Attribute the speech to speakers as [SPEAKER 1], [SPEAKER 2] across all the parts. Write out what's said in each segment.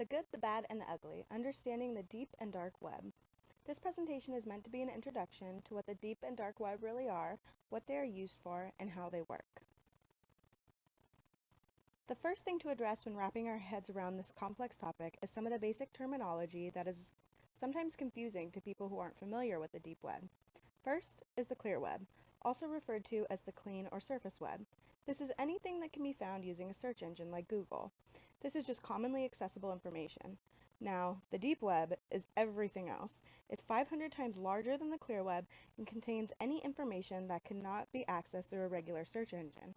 [SPEAKER 1] The Good, the Bad, and the Ugly, Understanding the Deep and Dark Web. This presentation is meant to be an introduction to what the deep and dark web really are, what they are used for, and how they work. The first thing to address when wrapping our heads around this complex topic is some of the basic terminology that is sometimes confusing to people who aren't familiar with the deep web. First is the clear web, also referred to as the clean or surface web. This is anything that can be found using a search engine like Google. This is just commonly accessible information. Now, the deep web is everything else. It's 500 times larger than the clear web and contains any information that cannot be accessed through a regular search engine.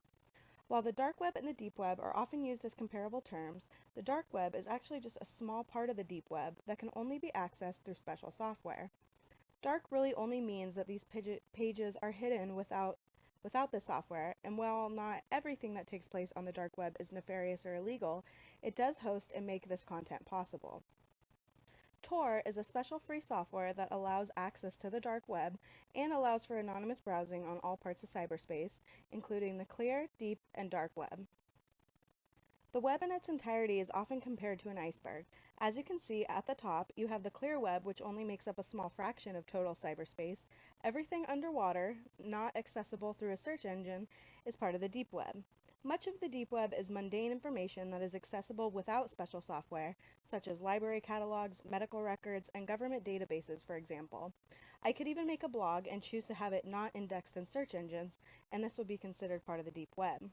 [SPEAKER 1] While the dark web and the deep web are often used as comparable terms, the dark web is actually just a small part of the deep web that can only be accessed through special software. Dark really only means that these pages are hidden without the software, and while not everything that takes place on the dark web is nefarious or illegal, it does host and make this content possible. Tor is a special free software that allows access to the dark web and allows for anonymous browsing on all parts of cyberspace, including the clear, deep, and dark web. The web in its entirety is often compared to an iceberg. As you can see at the top, you have the clear web, which only makes up a small fraction of total cyberspace. Everything underwater, not accessible through a search engine, is part of the deep web. Much of the deep web is mundane information that is accessible without special software, such as library catalogs, medical records, and government databases, for example. I could even make a blog and choose to have it not indexed in search engines, and this would be considered part of the deep web.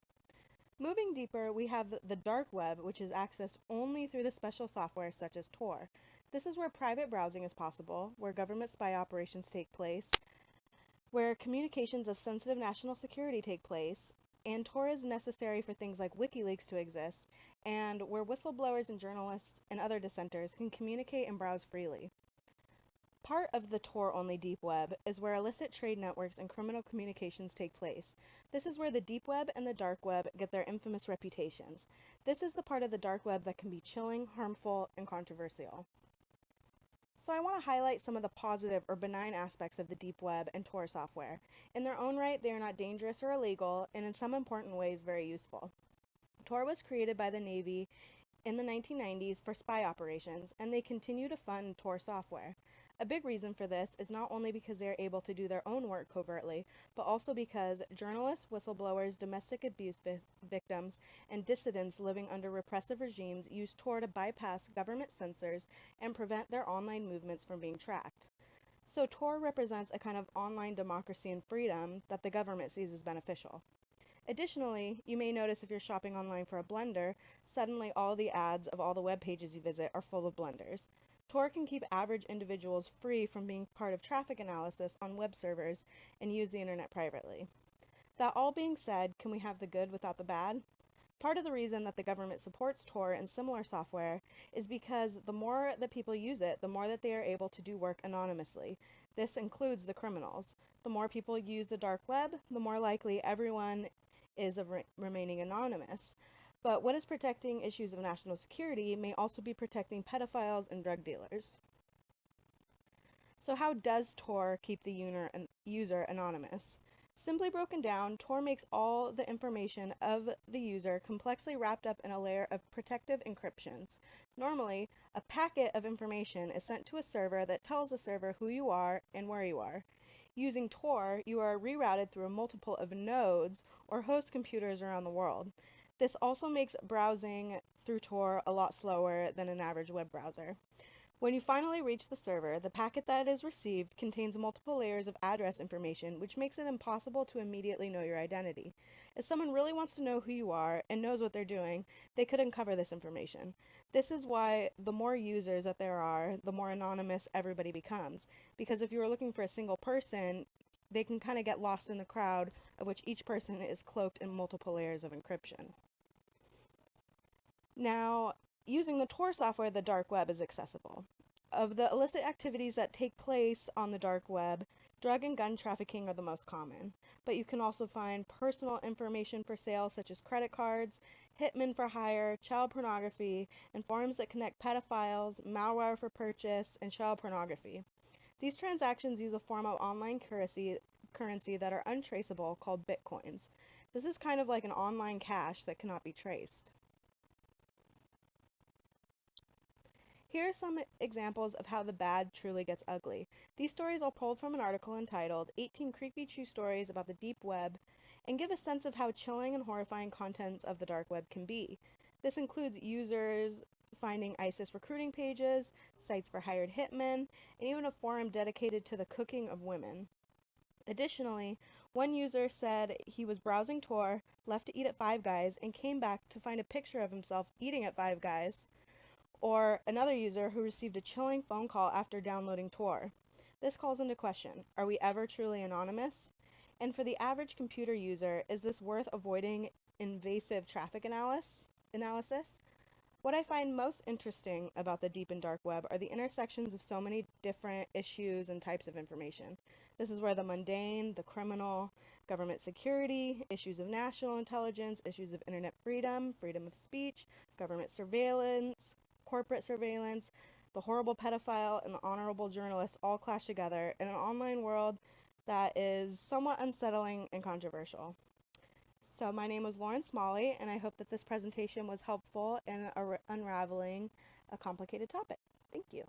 [SPEAKER 1] Moving deeper, we have the dark web, which is accessed only through the special software such as Tor. This is where private browsing is possible, where government spy operations take place, where communications of sensitive national security take place, and Tor is necessary for things like WikiLeaks to exist, and where whistleblowers and journalists and other dissenters can communicate and browse freely. Part of the Tor-only deep web is where illicit trade networks and criminal communications take place. This is where the deep web and the dark web get their infamous reputations. This is the part of the dark web that can be chilling, harmful, and controversial. So I want to highlight some of the positive or benign aspects of the deep web and Tor software. In their own right, they are not dangerous or illegal, and in some important ways, very useful. Tor was created by the Navy in the 1990s for spy operations, and they continue to fund Tor software. A big reason for this is not only because they are able to do their own work covertly, but also because journalists, whistleblowers, domestic abuse victims, and dissidents living under repressive regimes use Tor to bypass government censors and prevent their online movements from being tracked. So Tor represents a kind of online democracy and freedom that the government sees as beneficial. Additionally, you may notice if you're shopping online for a blender, suddenly all the ads of all the web pages you visit are full of blenders. Tor can keep average individuals free from being part of traffic analysis on web servers and use the internet privately. That all being said, can we have the good without the bad? Part of the reason that the government supports Tor and similar software is because the more that people use it, the more that they are able to do work anonymously. This includes the criminals. The more people use the dark web, the more likely everyone is of remaining anonymous. But what is protecting issues of national security may also be protecting pedophiles and drug dealers. So how does Tor keep the user anonymous? Simply broken down, Tor makes all the information of the user complexly wrapped up in a layer of protective encryptions. Normally, a packet of information is sent to a server that tells the server who you are and where you are. Using Tor, you are rerouted through a multiple of nodes or host computers around the world. This also makes browsing through Tor a lot slower than an average web browser. When you finally reach the server, the packet that is received contains multiple layers of address information, which makes it impossible to immediately know your identity. If someone really wants to know who you are and knows what they're doing, they could uncover this information. This is why the more users that there are, the more anonymous everybody becomes. Because if you were looking for a single person, they can kind of get lost in the crowd, of which each person is cloaked in multiple layers of encryption. Now, using the Tor software, the dark web is accessible. Of the illicit activities that take place on the dark web, drug and gun trafficking are the most common. But you can also find personal information for sale such as credit cards, hitmen for hire, child pornography, and forums that connect pedophiles, malware for purchase, and child pornography. These transactions use a form of online currency that are untraceable called bitcoins. This is kind of like an online cash that cannot be traced. Here are some examples of how the bad truly gets ugly. These stories are pulled from an article entitled 18 Creepy True Stories About the Deep Web and give a sense of how chilling and horrifying contents of the dark web can be. This includes users finding ISIS recruiting pages, sites for hired hitmen, and even a forum dedicated to the cooking of women. Additionally, one user said he was browsing Tor, left to eat at Five Guys, and came back to find a picture of himself eating at Five Guys. Or another user who received a chilling phone call after downloading Tor. This calls into question, are we ever truly anonymous? And for the average computer user, is this worth avoiding invasive traffic analysis? What I find most interesting about the deep and dark web are the intersections of so many different issues and types of information. This is where the mundane, the criminal, government security, issues of national intelligence, issues of internet freedom, freedom of speech, government surveillance, corporate surveillance, the horrible pedophile, and the honorable journalist all clash together in an online world that is somewhat unsettling and controversial. So my name was Lauren Smalley, and I hope that this presentation was helpful in unraveling a complicated topic. Thank you.